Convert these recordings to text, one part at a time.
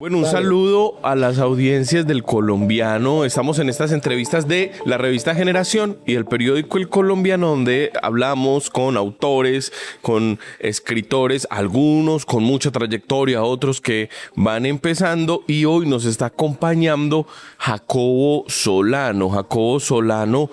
Bueno, un Dale. saludo a las audiencias del Colombiano. Estamos en estas entrevistas de la revista Generación y el periódico El Colombiano, donde hablamos con autores, con escritores, algunos con mucha trayectoria, otros que van empezando, y hoy nos está acompañando Jacobo Solano. Jacobo Solano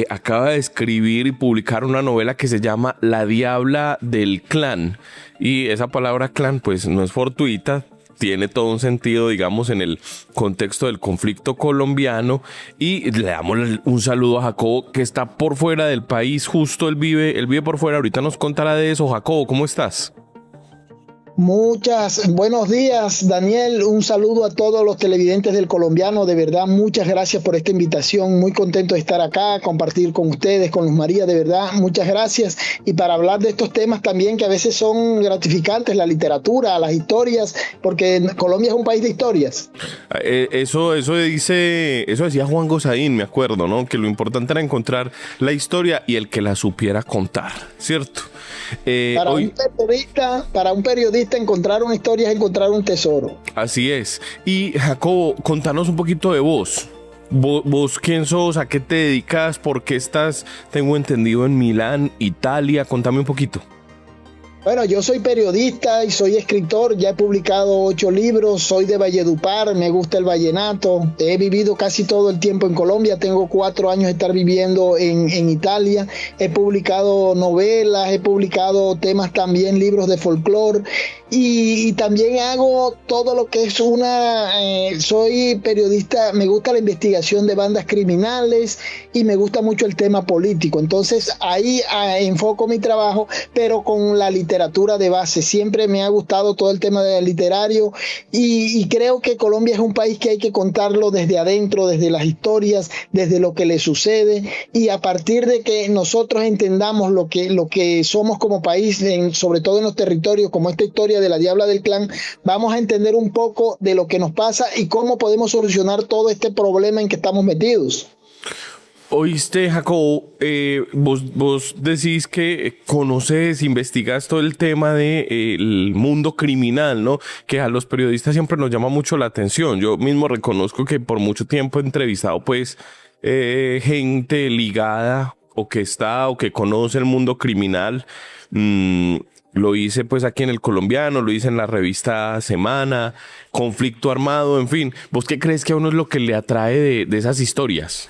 acaba de escribir y publicar una novela que se llama La Diabla del Clan. Y esa palabra clan pues no es fortuita, tiene todo un sentido, digamos, en el contexto del conflicto colombiano. Y le damos un saludo a Jacobo, que está por fuera del país, justo él vive por fuera. Ahorita nos contará de eso. Jacobo, ¿cómo estás? Buenos días, Daniel. Un saludo a todos los televidentes del Colombiano. De verdad, muchas gracias por esta invitación. Muy contento de estar acá, compartir con ustedes, con Luz María. De verdad, muchas gracias. Y para hablar de estos temas también que a veces son gratificantes, la literatura, las historias, porque Colombia es un país de historias. Eso decía Juan Gosaín, me acuerdo, ¿no? Que lo importante era encontrar la historia y el que la supiera contar, ¿cierto? Para un periodista encontrar una historia es encontrar un tesoro. Así es. Y Jacobo, contanos un poquito de vos. ¿Vos quién sos? ¿A qué te dedicas? ¿Por qué estás, tengo entendido, en Milán, Italia? Contame un poquito. Bueno, yo soy periodista y soy escritor, ya he publicado 8 libros, soy de Valledupar, me gusta el vallenato, he vivido casi todo el tiempo en Colombia, tengo 4 años de estar viviendo en Italia, he publicado novelas, he publicado temas también, libros de folclore y también hago todo lo que es soy periodista, me gusta la investigación de bandas criminales y me gusta mucho el tema político, entonces ahí enfoco mi trabajo, pero con la literatura de base. Siempre me ha gustado todo el tema del literario y creo que Colombia es un país que hay que contarlo desde adentro, desde las historias, desde lo que le sucede, y a partir de que nosotros entendamos lo que somos como país, sobre todo en los territorios, como esta historia de la Diabla del Clan, vamos a entender un poco de lo que nos pasa y cómo podemos solucionar todo este problema en que estamos metidos. Oíste, Jacobo, vos decís que conoces, investigas todo el tema del mundo criminal, ¿no? Que a los periodistas siempre nos llama mucho la atención. Yo mismo reconozco que por mucho tiempo he entrevistado, pues, gente ligada o que está o que conoce el mundo criminal. Lo hice, pues, aquí en El Colombiano, lo hice en la revista Semana, Conflicto Armado, en fin. ¿Vos qué crees que a uno es lo que le atrae de esas historias?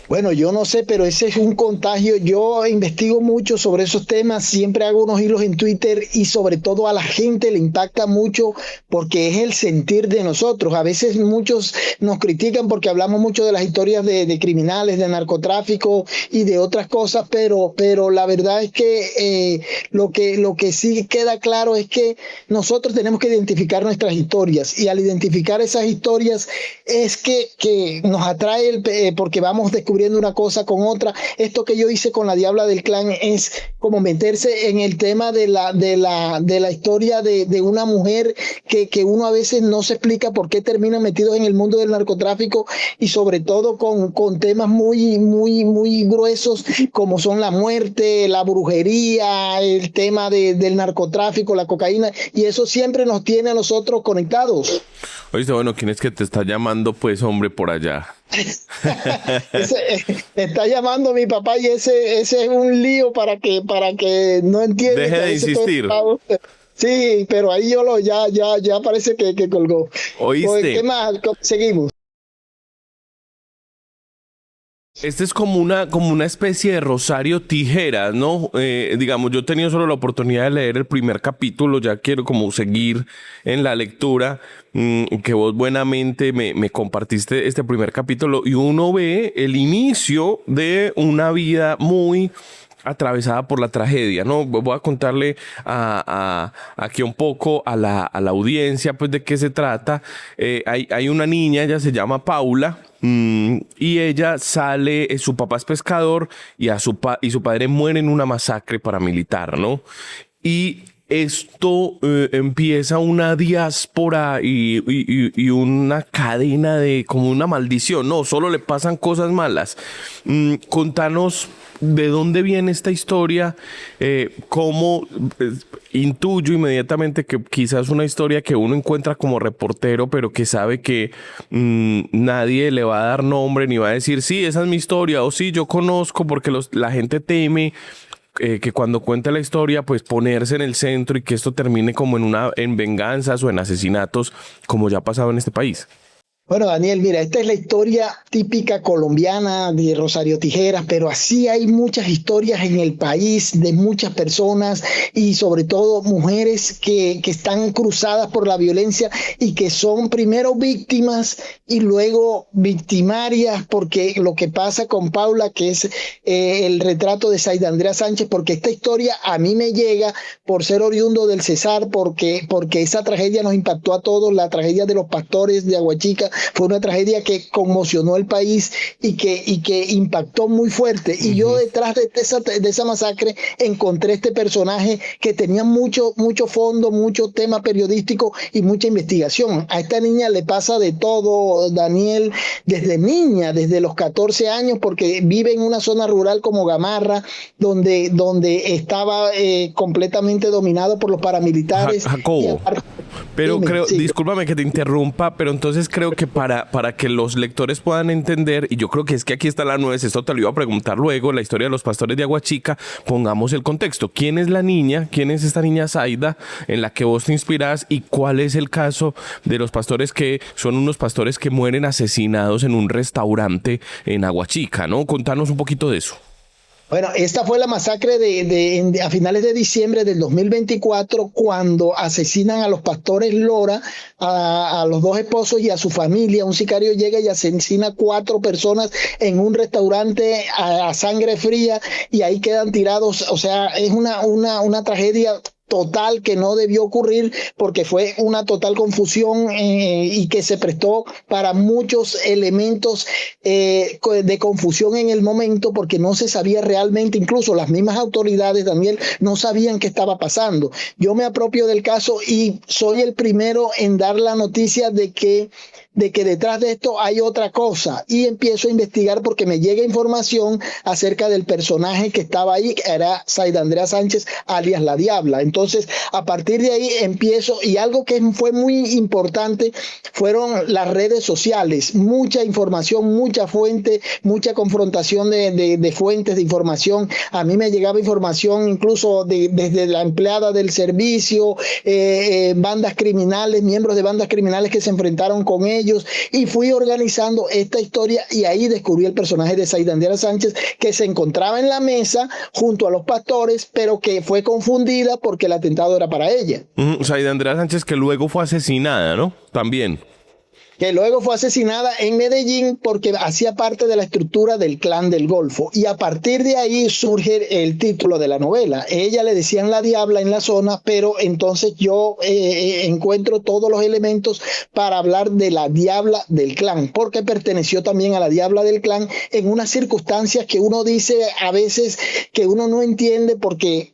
Bueno, yo no sé, pero ese es un contagio. Yo investigo mucho sobre esos temas, siempre hago unos hilos en Twitter y sobre todo a la gente le impacta mucho porque es el sentir de nosotros. A veces muchos nos critican porque hablamos mucho de las historias de criminales, de narcotráfico y de otras cosas, pero la verdad es que lo que sí queda claro es que nosotros tenemos que identificar nuestras historias y al identificar esas historias es que nos atrae porque vamos descubriendo una cosa con otra. Esto que yo hice con la Diabla del Clan es como meterse en el tema de la historia de una mujer que uno a veces no se explica por qué termina metidos en el mundo del narcotráfico y sobre todo con temas muy gruesos como son la muerte, la brujería, el tema del narcotráfico, la cocaína, y eso siempre nos tiene a nosotros conectados. Oíste, bueno, ¿quién es que te está llamando, pues, hombre, por allá? Está llamando mi papá y ese es un lío para que no entiende Deje que a de veces insistir. sí, pero ahí ya parece que colgó. Pues, ¿qué Oíste, más? Seguimos. este es como una especie de Rosario Tijeras, ¿no? Digamos, yo he tenido solo la oportunidad de leer el primer capítulo, ya quiero como seguir en la lectura, que vos buenamente me compartiste este primer capítulo y uno ve el inicio de una vida muy atravesada por la tragedia, ¿no? Voy a contarle aquí un poco a la audiencia, pues, de qué se trata. Hay una niña, ella se llama Paula, y ella sale, su papá es pescador y su padre muere en una masacre paramilitar, ¿no? Y esto empieza una diáspora y una cadena de como una maldición. No, solo le pasan cosas malas. Contanos de dónde viene esta historia, cómo intuyo inmediatamente que quizás una historia que uno encuentra como reportero, pero que sabe que nadie le va a dar nombre ni va a decir, sí, esa es mi historia, o sí, yo conozco, porque la gente teme que cuando cuenta la historia, pues ponerse en el centro y que esto termine como en venganzas o en asesinatos, como ya ha pasado en este país. Bueno, Daniel, mira, esta es la historia típica colombiana de Rosario Tijeras, pero así hay muchas historias en el país de muchas personas y sobre todo mujeres que están cruzadas por la violencia y que son primero víctimas y luego victimarias, porque lo que pasa con Paula, que es el retrato de Zaida Andrea Sánchez, porque esta historia a mí me llega por ser oriundo del Cesar, porque esa tragedia nos impactó a todos, la tragedia de los pastores de Aguachica fue una tragedia que conmocionó el país y que impactó muy fuerte. Y yo detrás de esa masacre encontré este personaje que tenía mucho fondo, mucho tema periodístico y mucha investigación. A esta niña le pasa de todo, Daniel, desde niña, desde los 14 años, porque vive en una zona rural como Gamarra, donde estaba completamente dominado por los paramilitares. Jacobo, pero dime, creo, sí. discúlpame que te interrumpa, pero entonces creo que para que los lectores puedan entender, y yo creo que es que aquí está la nuez, esto te lo iba a preguntar luego, la historia de los pastores de Aguachica, pongamos el contexto. ¿Quién es la niña? ¿Quién es esta niña Zaida en la que vos te inspirás? ¿Y cuál es el caso de los pastores que son unos pastores que mueren asesinados en un restaurante en Aguachica, ¿no? Contanos un poquito de eso. Bueno, esta fue la masacre a finales de diciembre del 2024, cuando asesinan a los pastores Lora, a los dos esposos y a su familia. Un sicario llega y asesina a 4 personas en un restaurante a sangre fría y ahí quedan tirados. O sea, es una tragedia total que no debió ocurrir porque fue una total confusión y que se prestó para muchos elementos de confusión en el momento, porque no se sabía realmente, incluso las mismas autoridades, Daniel, no sabían qué estaba pasando. Yo me apropio del caso y soy el primero en dar la noticia de que detrás de esto hay otra cosa, y empiezo a investigar porque me llega información acerca del personaje que estaba ahí, que era Zaida Andrea Sánchez, alias La Diabla. Entonces, a partir de ahí empiezo, y algo que fue muy importante fueron las redes sociales, mucha información, mucha fuente, mucha confrontación de fuentes de información. A mí me llegaba información incluso desde la empleada del servicio, bandas criminales, miembros de bandas criminales que se enfrentaron con ellos, y fui organizando esta historia, y ahí descubrí el personaje de Zaida Andrea Sánchez, que se encontraba en la mesa junto a los pastores, pero que fue confundida porque el atentado era para ella. Zaida Andrea Sánchez, que luego fue asesinada, ¿no? También. Que luego fue asesinada en Medellín porque hacía parte de la estructura del Clan del Golfo, y a partir de ahí surge el título de la novela. Ella le decían La Diabla en la zona, pero entonces yo encuentro todos los elementos para hablar de la Diabla del Clan, porque perteneció también a la Diabla del Clan en unas circunstancias que uno dice a veces que uno no entiende, porque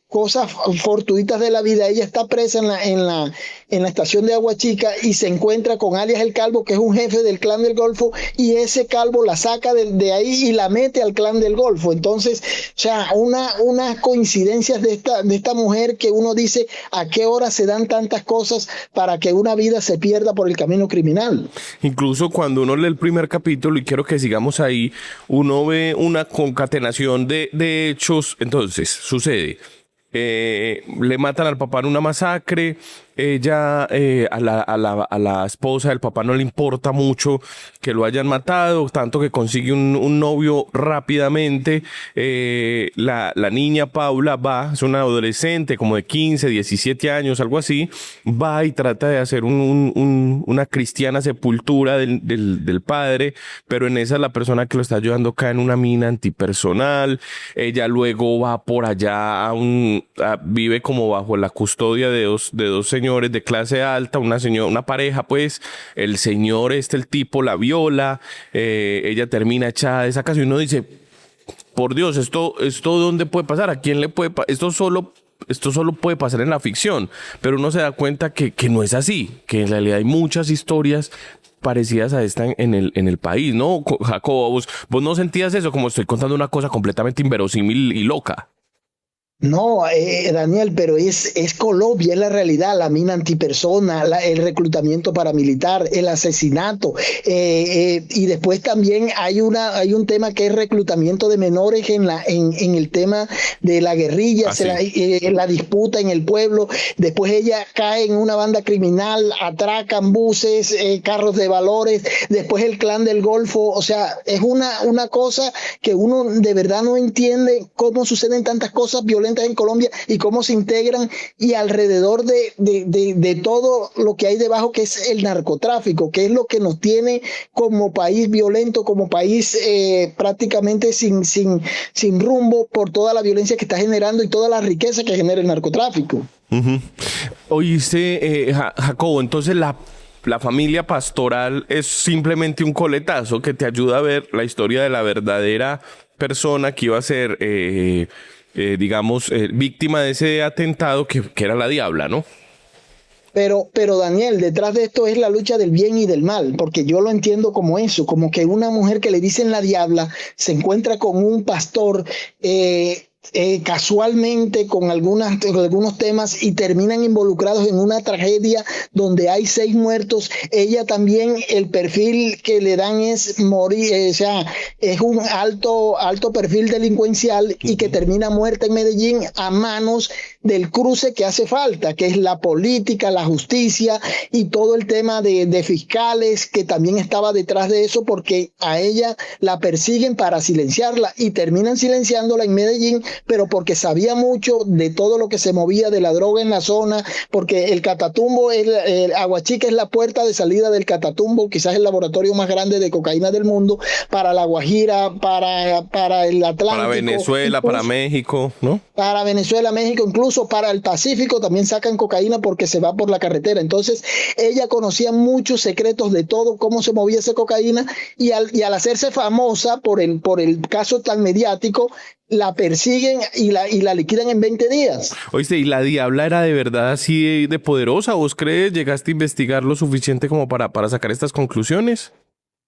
cosas fortuitas de la vida. Ella está presa en la estación de Aguachica y se encuentra con alias el Calvo, que es un jefe del Clan del Golfo, y ese Calvo la saca de ahí y la mete al Clan del Golfo. Entonces, o sea, unas coincidencias de esta mujer que uno dice a qué hora se dan tantas cosas para que una vida se pierda por el camino criminal. Incluso cuando uno lee el primer capítulo, y quiero que sigamos ahí, uno ve una concatenación de hechos. Entonces, sucede. Le matan al papá en una masacre. Ella, a la esposa del papá no le importa mucho que lo hayan matado, tanto que consigue un novio rápidamente. La niña Paula va, es una adolescente como de 15, 17 años, algo así, va y trata de hacer una cristiana sepultura del padre, pero en esa la persona que lo está ayudando cae en una mina antipersonal. Ella luego va por allá vive como bajo la custodia de dos señores de clase alta, una pareja, pues. El señor el tipo la viola, ella termina echada de esa casa, y uno dice, por Dios, esto ¿dónde puede pasar? ¿A quién le puede pasar? Esto solo esto solo puede pasar en la ficción, pero uno se da cuenta que no es así, que en realidad hay muchas historias parecidas a esta en el país, ¿no? Jacobo, vos no sentías eso, como estoy contando una cosa completamente inverosímil y loca. No, Daniel, pero es Colombia, es la realidad, la mina antipersona, el reclutamiento paramilitar, el asesinato, y después también hay un tema que es reclutamiento de menores en el tema de la guerrilla, la disputa en el pueblo. Después ella cae en una banda criminal, atracan buses, carros de valores, después el clan del Golfo. O sea, es una cosa que uno de verdad no entiende cómo suceden tantas cosas violentas en Colombia y cómo se integran, y alrededor de todo lo que hay debajo, que es el narcotráfico, que es lo que nos tiene como país violento, como país prácticamente sin rumbo, por toda la violencia que está generando y toda la riqueza que genera el narcotráfico. Uh-huh. Oíste, Jacobo, entonces la familia pastoral es simplemente un coletazo que te ayuda a ver la historia de la verdadera persona que iba a ser, digamos, víctima de ese atentado que era la Diabla, ¿no? Pero Daniel, detrás de esto es la lucha del bien y del mal, porque yo lo entiendo como eso, como que una mujer que le dicen la Diabla se encuentra con un pastor casualmente con algunos temas y terminan involucrados en una tragedia donde hay 6 muertos. Ella también, el perfil que le dan es morir, o sea, es un alto perfil delincuencial, y que termina muerta en Medellín a manos del cruce que hace falta, que es la política, la justicia y todo el tema de fiscales, que también estaba detrás de eso, porque a ella la persiguen para silenciarla y terminan silenciándola en Medellín, pero porque sabía mucho de todo lo que se movía de la droga en la zona, porque el Catatumbo, el Aguachica es la puerta de salida del Catatumbo, quizás el laboratorio más grande de cocaína del mundo, para La Guajira, para el Atlántico. Para Venezuela, incluso, para México, ¿no? Para Venezuela, México, incluso para el Pacífico también sacan cocaína porque se va por la carretera. Entonces, ella conocía muchos secretos de todo, cómo se movía esa cocaína, y al hacerse famosa por el caso tan mediático, la persiguen y la liquidan en 20 días. Oíste, ¿y la Diabla era de verdad así de poderosa? ¿Vos crees? ¿Llegaste a investigar lo suficiente como para sacar estas conclusiones?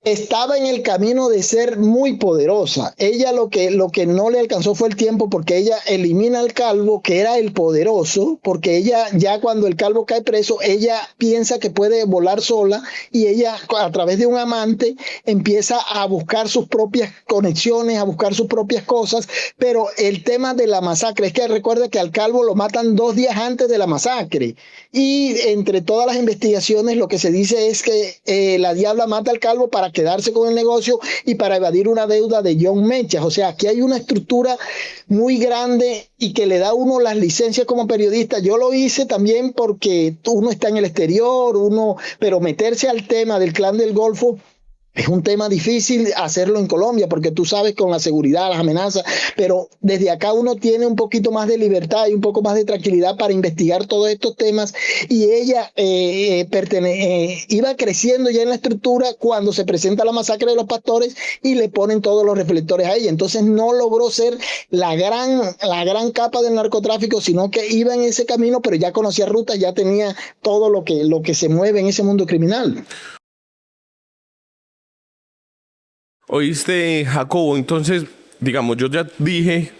Estaba en el camino de ser muy poderosa. Ella lo que no le alcanzó fue el tiempo, porque ella elimina al calvo, que era el poderoso, porque ella ya cuando el calvo cae preso, ella piensa que puede volar sola, y ella a través de un amante empieza a buscar sus propias conexiones, a buscar sus propias cosas. Pero el tema de la masacre es que recuerda que al calvo lo matan 2 días antes de la masacre, y entre todas las investigaciones lo que se dice es que la Diabla mata al calvo para quedarse con el negocio y para evadir una deuda de John Mechas. O sea, aquí hay una estructura muy grande y que le da a uno las licencias como periodista. Yo lo hice también porque uno está en el exterior, pero meterse al tema del clan del Golfo es un tema difícil hacerlo en Colombia, porque tú sabes, con la seguridad, las amenazas, pero desde acá uno tiene un poquito más de libertad y un poco más de tranquilidad para investigar todos estos temas. Y ella iba creciendo ya en la estructura cuando se presenta la masacre de los pastores y le ponen todos los reflectores a ella. Entonces no logró ser la gran capa del narcotráfico, sino que iba en ese camino, pero ya conocía rutas, ya tenía todo lo que se mueve en ese mundo criminal. Oíste, Jacobo, entonces, digamos, yo ya dije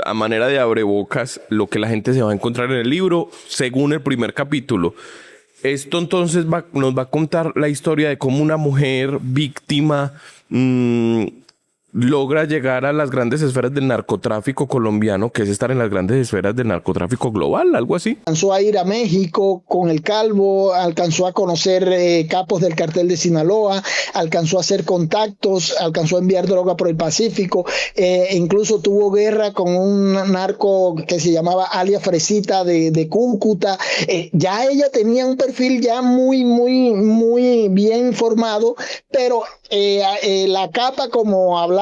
a manera de abrebocas lo que la gente se va a encontrar en el libro según el primer capítulo. Esto entonces nos va a contar la historia de cómo una mujer víctima logra llegar a las grandes esferas del narcotráfico colombiano, que es estar en las grandes esferas del narcotráfico global, algo así. Alcanzó a ir a México con el calvo, alcanzó a conocer capos del cartel de Sinaloa, alcanzó a hacer contactos, alcanzó a enviar droga por el Pacífico, incluso tuvo guerra con un narco que se llamaba alias Fresita de Cúcuta. Ya ella tenía un perfil ya muy, muy, muy bien formado, pero la capa, como hablar de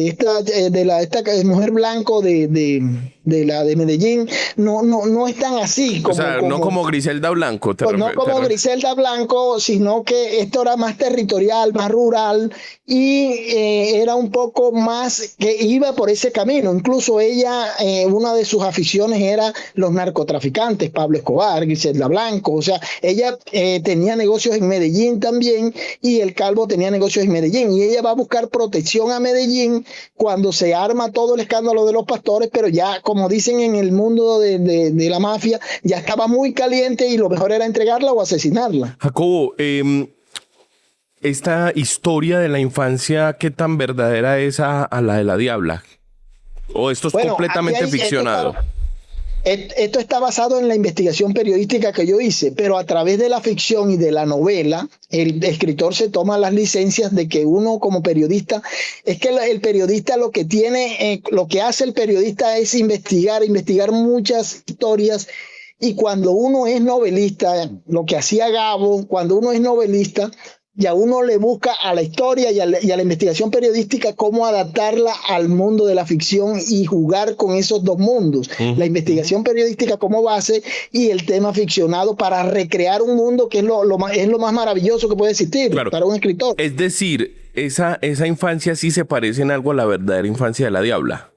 esta mujer blanco de de Medellín, no están así. O sea, no como Griselda Blanco. No como Griselda Blanco, sino que esto era más territorial, más rural, y era un poco más que iba por ese camino. Incluso ella, una de sus aficiones era los narcotraficantes, Pablo Escobar, Griselda Blanco. O sea, ella tenía negocios en Medellín también, y el Calvo tenía negocios en Medellín, y ella va a buscar protección a Medellín cuando se arma todo el escándalo de los pastores, pero ya, como dicen en el mundo de la mafia, ya estaba muy caliente y lo mejor era entregarla o asesinarla. Jacobo, esta historia de la infancia, ¿qué tan verdadera es a la de la Diabla? ¿O esto es completamente ficcionado? Esto está basado en la investigación periodística que yo hice, pero a través de la ficción y de la novela, el escritor se toma las licencias de que uno como periodista, es que el periodista lo que tiene, lo que hace el periodista es investigar muchas historias, y cuando uno es novelista, lo que hacía Gabo, cuando uno es novelista, ya uno le busca a la historia y a la investigación periodística cómo adaptarla al mundo de la ficción y jugar con esos dos mundos. La investigación periodística como base y el tema ficcionado para recrear un mundo que es lo más maravilloso que puede existir para un escritor. Es decir, esa infancia sí se parece en algo a la verdadera infancia de la Diabla.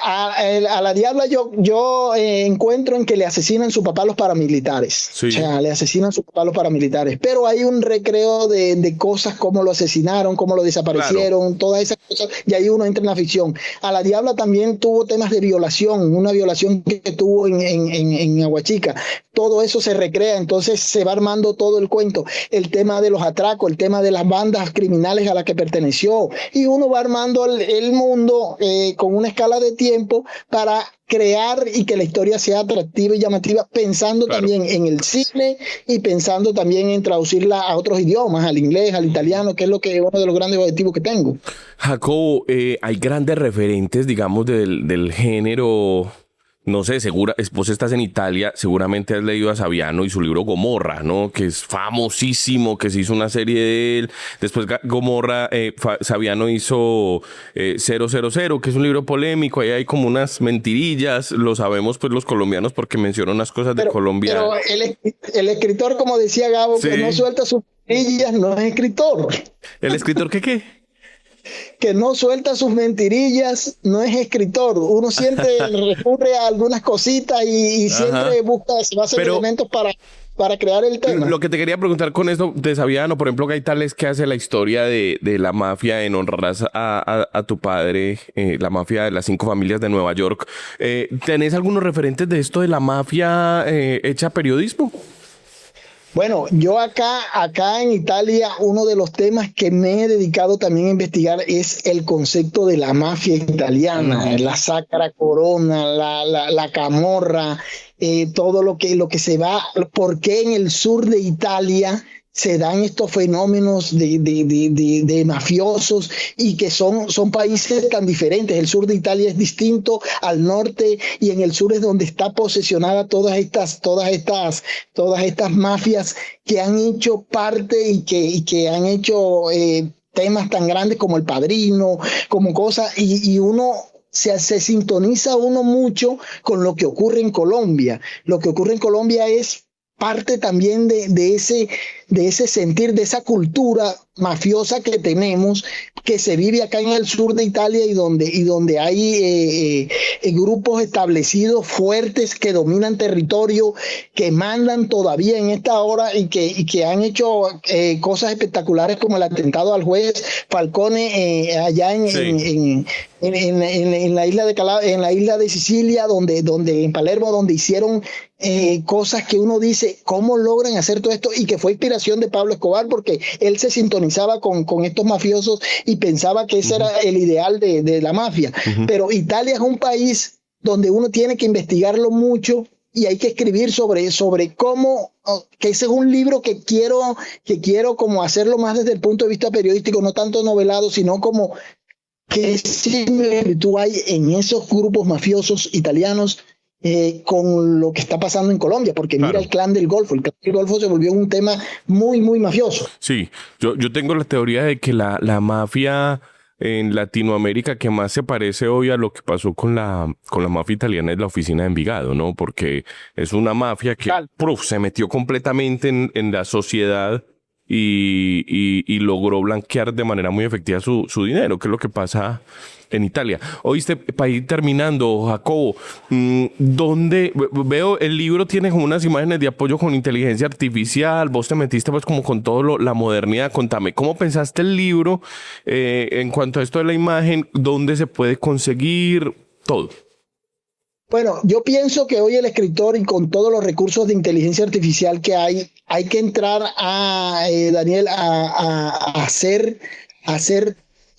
A la Diabla yo encuentro en que le asesinan su papá a los paramilitares. Sí. O sea, le asesinan su papá a los paramilitares. Pero hay un recreo de cosas, cómo lo asesinaron, cómo lo desaparecieron, todas esas cosas, y ahí uno entra en la ficción. A la Diabla también tuvo temas de violación, una violación que tuvo en Aguachica. Todo eso se recrea, entonces se va armando todo el cuento. El tema de los atracos, el tema de las bandas criminales a las que perteneció. Y uno va armando el mundo con una escala de tiempo para crear y que la historia sea atractiva y llamativa, pensando también en el cine y pensando también en traducirla a otros idiomas, al inglés, al italiano, que es uno de los grandes objetivos que tengo. Jacobo, hay grandes referentes, digamos, del género. No sé, vos estás en Italia, seguramente has leído a Saviano y su libro Gomorra, ¿no? Que es famosísimo, que se hizo una serie de él. Después Gomorra, Saviano hizo 000, que es un libro polémico. Ahí hay como unas mentirillas, lo sabemos pues los colombianos porque menciona unas cosas de Colombia. Pero el escritor, como decía Gabo, que no suelta sus mentirillas, no es escritor. ¿El escritor qué? Que no suelta sus mentirillas, no es escritor. Uno siempre recurre a algunas cositas y siempre se va a hacer elementos para crear el tema. Lo que te quería preguntar con esto de Saviano, por ejemplo, Gaitales, ¿qué hace la historia de la mafia en honrar a tu padre, la mafia de las 5 familias de Nueva York? ¿Tenés algunos referentes de esto de la mafia hecha periodismo? Bueno, yo acá en Italia, uno de los temas que me he dedicado también a investigar es el concepto de la mafia italiana, la Sacra Corona, la Camorra, todo lo que se va, por qué en el sur de Italia se dan estos fenómenos de mafiosos y que son países tan diferentes. El sur de Italia es distinto al norte y en el sur es donde está posesionada todas estas mafias que han hecho parte y que han hecho temas tan grandes como El Padrino, como cosas, y uno se sintoniza uno mucho con lo que ocurre en Colombia. Lo que ocurre en Colombia es parte también de ese sentir, de esa cultura mafiosa que tenemos, que se vive acá en el sur de Italia y donde hay grupos establecidos fuertes que dominan territorio, que mandan todavía en esta hora y que han hecho cosas espectaculares como el atentado al juez Falcone allá en la isla de Sicilia, donde en Palermo, donde hicieron cosas que uno dice, ¿cómo logran hacer todo esto? Y que fue inspiración de Pablo Escobar, porque él se sintonizaba con estos mafiosos y pensaba que ese era el ideal de la mafia. Pero Italia es un país donde uno tiene que investigarlo mucho y hay que escribir sobre cómo, que ese es un libro que quiero como hacerlo más desde el punto de vista periodístico, no tanto novelado, sino como qué similitud hay en esos grupos mafiosos italianos con lo que está pasando en Colombia, porque mira el clan del Golfo. El clan del Golfo se volvió un tema muy, muy mafioso. Sí, yo tengo la teoría de que la mafia en Latinoamérica que más se parece hoy a lo que pasó con la mafia italiana es la oficina de Envigado, ¿no? Porque es una mafia que se metió completamente en la sociedad y logró blanquear de manera muy efectiva su dinero, que es lo que pasa en Italia. Oíste, para ir terminando, Jacobo, ¿dónde veo el libro? Tiene como unas imágenes de apoyo con inteligencia artificial. Vos te metiste pues como con todo la modernidad. Contame, ¿cómo pensaste el libro en cuanto a esto de la imagen? ¿Dónde se puede conseguir? Todo. Bueno, yo pienso que hoy el escritor y con todos los recursos de inteligencia artificial que hay que entrar Daniel, a hacer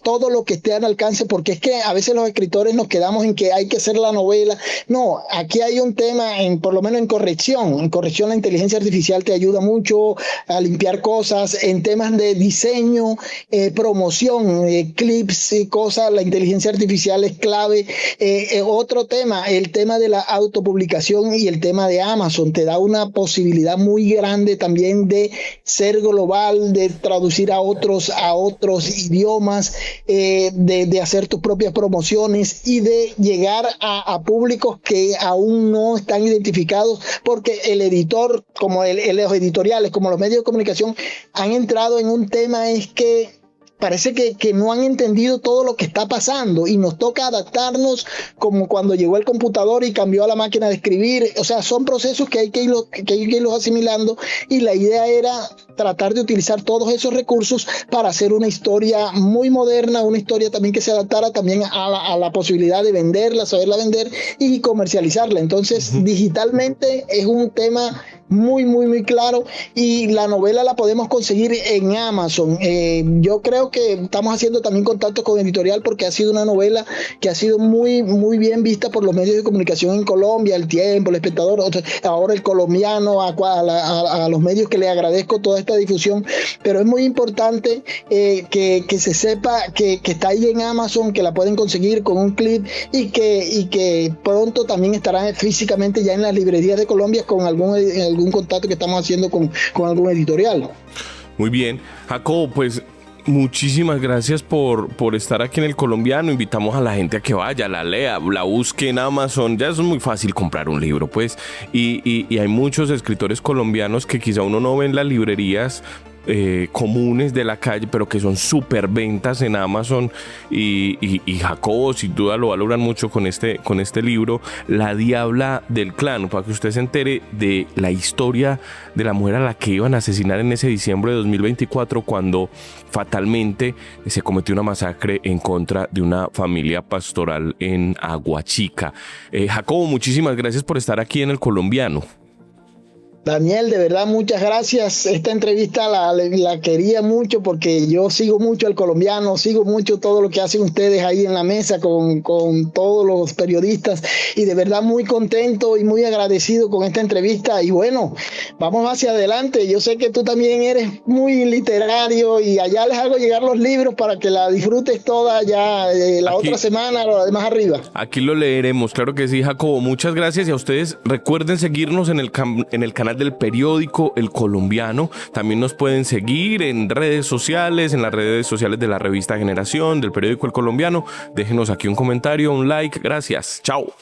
todo lo que esté al alcance, porque es que a veces los escritores nos quedamos en que hay que hacer la novela. No, aquí hay un tema, por lo menos en corrección. En corrección la inteligencia artificial te ayuda mucho a limpiar cosas. En temas de diseño, promoción, clips y cosas, la inteligencia artificial es clave. Otro tema, el tema de la autopublicación y el tema de Amazon, te da una posibilidad muy grande también de ser global, de traducir a otros idiomas, de hacer tus propias promociones y de llegar a públicos que aún no están identificados, porque el editor, como los editoriales, como los medios de comunicación, han entrado en un tema, es que parece que no han entendido todo lo que está pasando y nos toca adaptarnos como cuando llegó el computador y cambió a la máquina de escribir. O sea, son procesos que hay que irlos asimilando, y la idea era tratar de utilizar todos esos recursos para hacer una historia muy moderna, una historia también que se adaptara también a la posibilidad de venderla, saberla vender y comercializarla. Entonces, digitalmente es un tema muy, muy, muy claro, y la novela la podemos conseguir en Amazon. Yo creo que estamos haciendo también contactos con editorial, porque ha sido una novela que ha sido muy, muy bien vista por los medios de comunicación en Colombia, El Tiempo, El Espectador, ahora El Colombiano, a los medios que le agradezco toda esta difusión. Pero es muy importante que se sepa que está ahí en Amazon, que la pueden conseguir con un clip, y que pronto también estará físicamente ya en las librerías de Colombia con algún contacto que estamos haciendo con algún editorial. Muy bien, Jacobo, pues muchísimas gracias por estar aquí en El Colombiano. Invitamos a la gente a que vaya, la lea, la busque en Amazon. Ya es muy fácil comprar un libro, pues, y hay muchos escritores colombianos que quizá uno no ve en las librerías comunes de la calle, pero que son súper ventas en Amazon, y Jacobo sin duda lo va a lograr mucho con este libro, La Diabla del Clan, para que usted se entere de la historia de la mujer a la que iban a asesinar en ese diciembre de 2024, cuando fatalmente se cometió una masacre en contra de una familia pastoral en Aguachica. Jacobo, muchísimas gracias por estar aquí en El Colombiano. Daniel, de verdad, muchas gracias. Esta entrevista la quería mucho, porque yo sigo mucho al Colombiano, sigo mucho todo lo que hacen ustedes ahí en la mesa con todos los periodistas, y de verdad muy contento y muy agradecido con esta entrevista. Y bueno, vamos hacia adelante. Yo sé que tú también eres muy literario, y allá les hago llegar los libros para que la disfrutes toda ya la otra semana, lo demás arriba. Aquí lo leeremos, claro que sí, Jacobo. Muchas gracias, y a ustedes recuerden seguirnos en el canal del periódico El Colombiano. También nos pueden seguir en redes sociales, en las redes sociales de la revista Generación, del periódico El Colombiano. Déjenos aquí un comentario, un like. Gracias. Chao.